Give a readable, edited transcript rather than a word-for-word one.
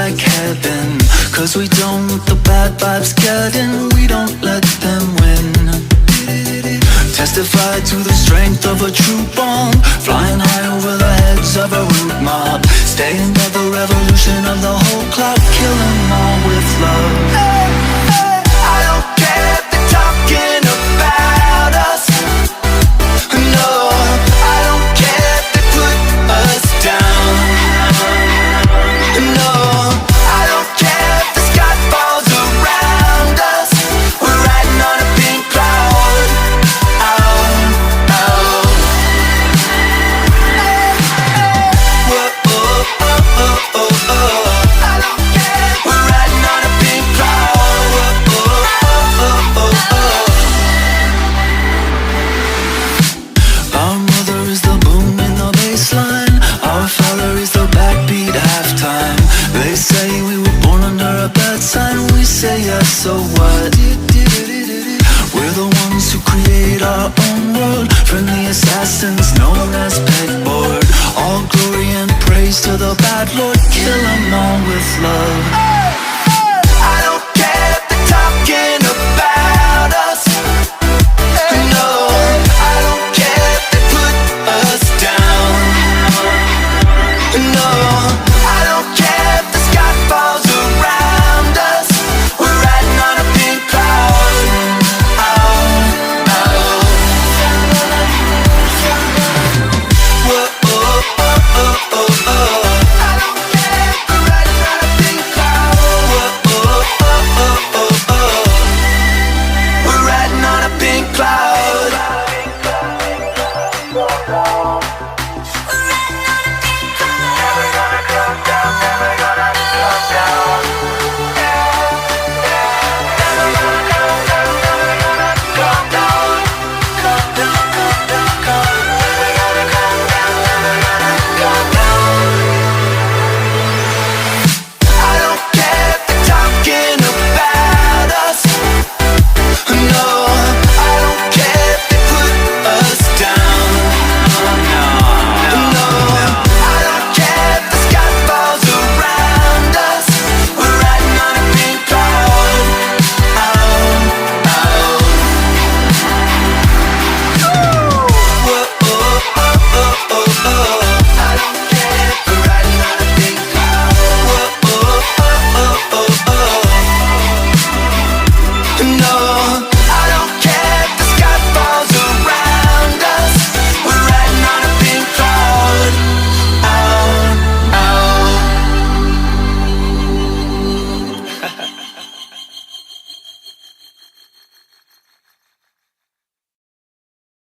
like heaven. Cause we don't let the bad vibes get in, we don't let them win. Testify to the strength of a true bond, flying high over the heads of a rude mob. Staying by the revolution of the whole cloud, kill 'em all with love. Hey, hey, I don't care if they're talking about us. No, I don't care if they put us down. No, I don't care if the sky falls around us. We're riding on a pink cloud. Oh, oh. Whoa, oh, oh, oh, oh, oh. I don't care. We're riding on a pink cloud. Whoa, oh, oh, oh, oh. Our mother is the boom in the bassline. Our father is the backbeat halftime. They say we were born under a bad sign. We say yes, so what? We're the ones who create our own world. Friendly assassins known as pegboard. All glory and praise to the bad Lord. Kill 'em all with love.